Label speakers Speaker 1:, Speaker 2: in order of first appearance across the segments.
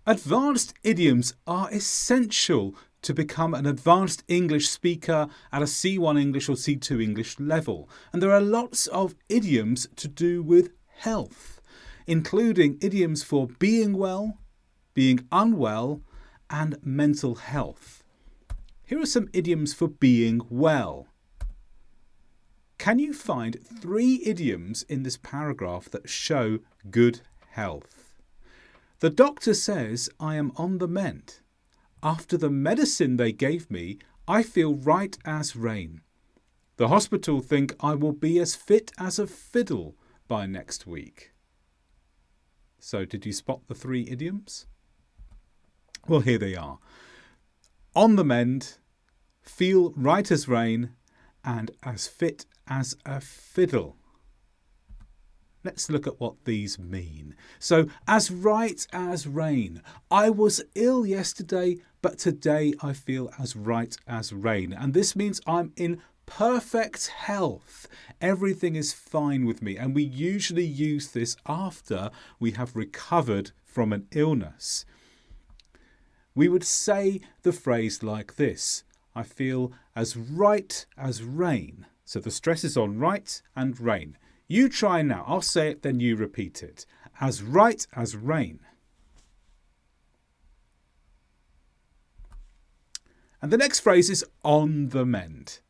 Speaker 1: Advanced idioms are essential to become an advanced English speaker at a C1 English or C2 English level. And there are lots of idioms to do with health, including idioms for being well, being unwell, and mental health. Here are some idioms for being well. Can you find 3 idioms in this paragraph that show good health? The doctor says I am on the mend. After the medicine they gave me, I feel right as rain. The hospital think I will be as fit as a fiddle by next week. So did you spot the 3 idioms? Well, here they are. On the mend, feel right as rain, and as fit as a fiddle. Let's look at what these mean. So, as right as rain. I was ill yesterday, but today I feel as right as rain. And this means I'm in perfect health. Everything is fine with me. And we usually use this after we have recovered from an illness. We would say the phrase like this: I feel as right as rain. So the stress is on right and rain. You try now. I'll say it, then you repeat it. As right as rain. And the next phrase is on the mend.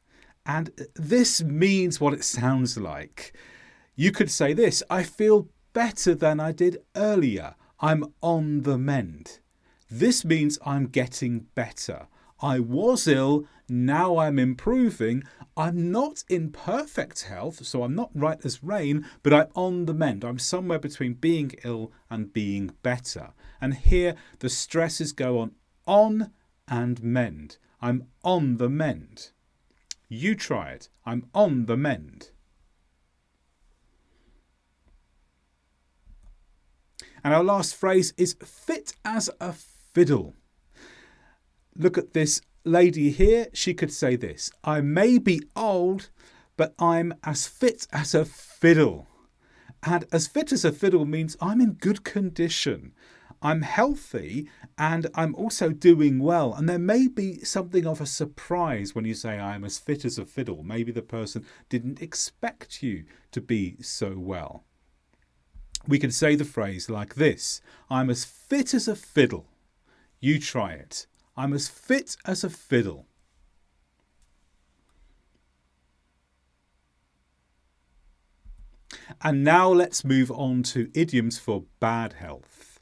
Speaker 1: And this means what it sounds like. You could say this: I feel better than I did earlier. I'm on the mend. This means I'm getting better. I was ill, now I'm improving. I'm not in perfect health, so I'm not right as rain, but I'm on the mend. I'm somewhere between being ill and being better. And here the stresses go on and mend. I'm on the mend. You try it. I'm on the mend. And our last phrase is fit as a fiddle. Look at this lady here. She could say this: I may be old, but I'm as fit as a fiddle. And as fit as a fiddle means I'm in good condition. I'm healthy and I'm also doing well. And there may be something of a surprise when you say I'm as fit as a fiddle. Maybe the person didn't expect you to be so well. We can say the phrase like this: I'm as fit as a fiddle. You try it. I'm as fit as a fiddle. And now let's move on to idioms for bad health.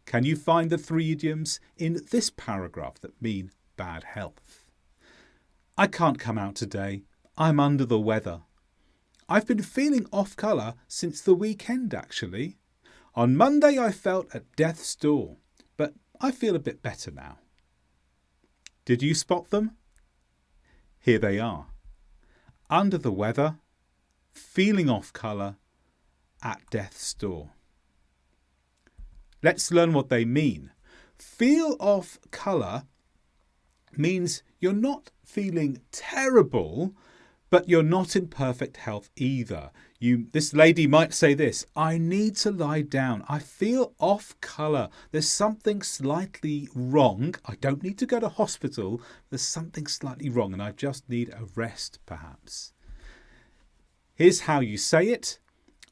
Speaker 1: Can you find the 3 idioms in this paragraph that mean bad health? I can't come out today. I'm under the weather. I've been feeling off colour since the weekend, actually. On Monday I felt at death's door, but I feel a bit better now. Did you spot them? Here they are. Under the weather, feeling off colour, at death's door. Let's learn what they mean. Feel off colour means you're not feeling terrible, but you're not in perfect health either. This lady might say this: I need to lie down. I feel off colour. There's something slightly wrong. I don't need to go to hospital. There's something slightly wrong and I just need a rest, perhaps. Here's how you say it: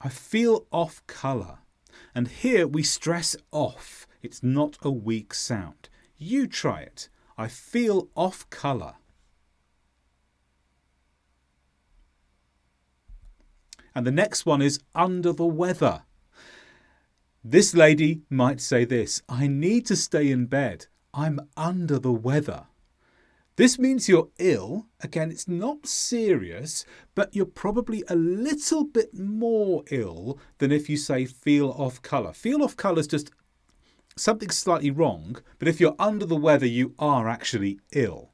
Speaker 1: I feel off colour. And here we stress off. It's not a weak sound. You try it. I feel off colour. And the next one is under the weather. This lady might say this: I need to stay in bed. I'm under the weather. This means you're ill. Again, it's not serious, but you're probably a little bit more ill than if you say feel off colour. Feel off colour is just something slightly wrong, but if you're under the weather, you are actually ill.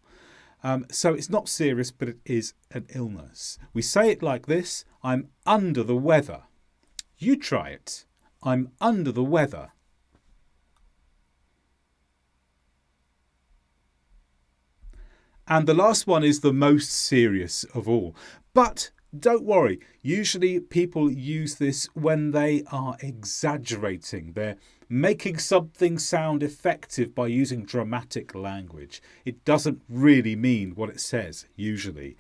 Speaker 1: So it's not serious, but it is an illness. We say it like this: I'm under the weather. You try it. I'm under the weather. And the last one is the most serious of all. But don't worry. Usually people use this when they are exaggerating. They're making something sound effective by using dramatic language. It doesn't really mean what it says, usually.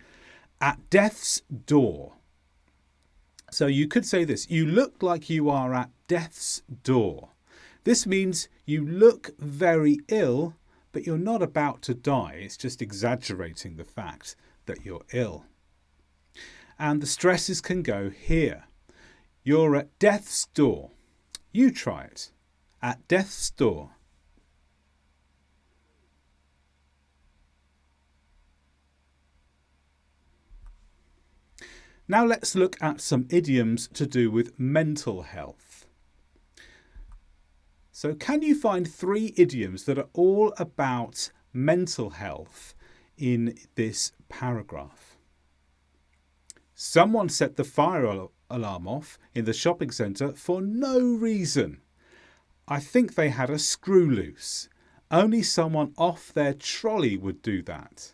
Speaker 1: At death's door. So you could say this: you look like you are at death's door. This means you look very ill, but you're not about to die. It's just exaggerating the fact that you're ill. And the stresses can go here. You're at death's door. You try it. At death's door. Now let's look at some idioms to do with mental health. So can you find 3 idioms that are all about mental health in this paragraph? Someone set the fire alarm off in the shopping centre for no reason. I think they had a screw loose. Only someone off their trolley would do that.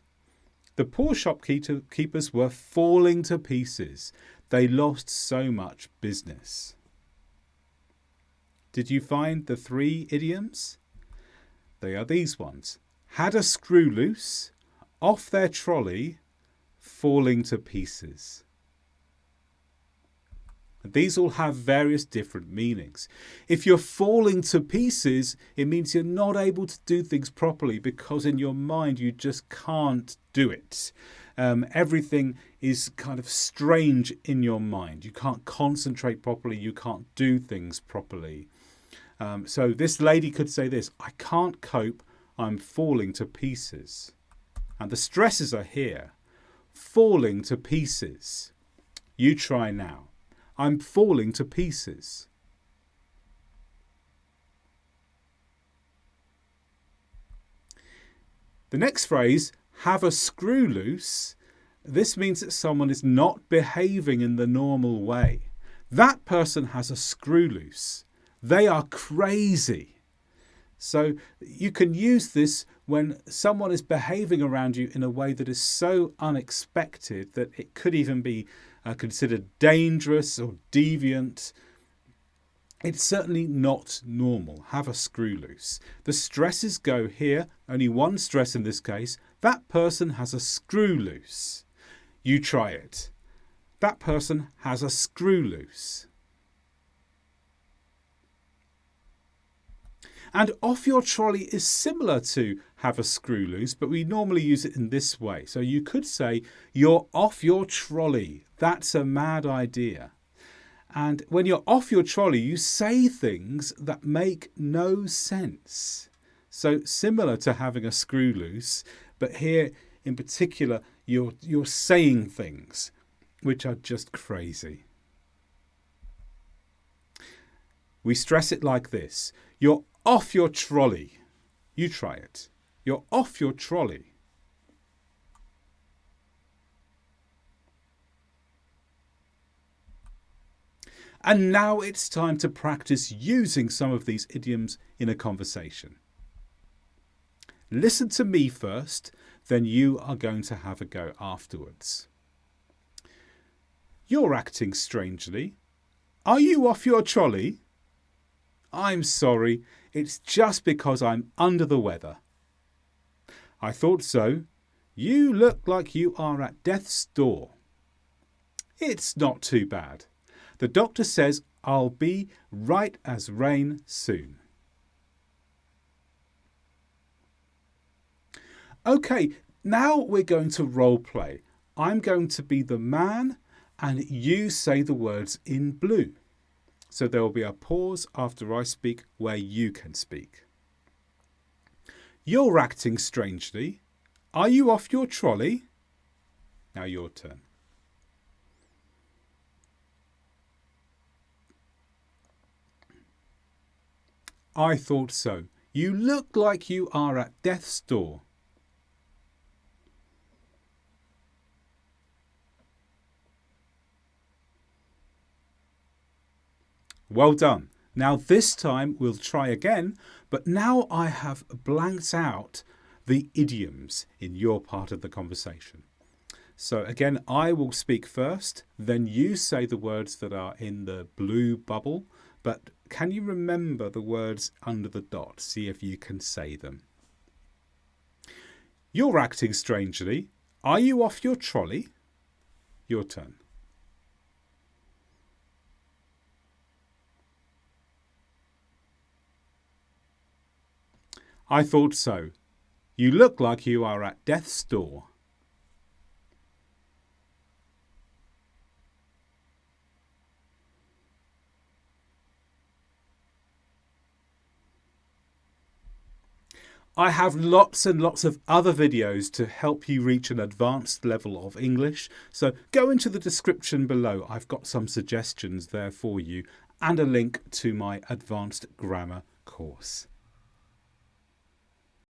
Speaker 1: The poor shopkeepers were falling to pieces. They lost so much business. Did you find the 3 idioms? They are these ones. Had a screw loose, off their trolley, falling to pieces. These all have various different meanings. If you're falling to pieces, it means you're not able to do things properly because in your mind you just can't do it. Everything is kind of strange in your mind. You can't concentrate properly. You can't do things properly. So this lady could say this: I can't cope. I'm falling to pieces. And the stresses are here. Falling to pieces. You try now. I'm falling to pieces. The next phrase, have a screw loose. This means that someone is not behaving in the normal way. That person has a screw loose. They are crazy. So you can use this when someone is behaving around you in a way that is so unexpected that it could even be considered dangerous or deviant. It's certainly not normal. Have a screw loose. The stresses go here. Only one stress in this case. That person has a screw loose. You try it. That person has a screw loose. And off your trolley is similar to have a screw loose, but we normally use it in this way. So you could say, you're off your trolley. That's a mad idea. And when you're off your trolley, you say things that make no sense. So similar to having a screw loose, but here in particular, you're saying things which are just crazy. We stress it like this: you're off your trolley. You try it. You're off your trolley. And now it's time to practice using some of these idioms in a conversation. Listen to me first, then you are going to have a go afterwards. You're acting strangely. Are you off your trolley? I'm sorry, it's just because I'm under the weather. I thought so. You look like you are at death's door. It's not too bad. The doctor says I'll be right as rain soon. Okay, now we're going to role play. I'm going to be the man and you say the words in blue. So there will be a pause after I speak where you can speak. You're acting strangely. Are you off your trolley? Now your turn. I thought so. You look like you are at death's door. Well done. Now this time we'll try again, but now I have blanked out the idioms in your part of the conversation. So again, I will speak first, then you say the words that are in the blue bubble, but Can you remember the words under the dot? See if you can say them. You're acting strangely. Are you off your trolley? Your turn. I thought so. You look like you are at death's door. I have lots and lots of other videos to help you reach an advanced level of English, so go into the description below. I've got some suggestions there for you and a link to my advanced grammar course.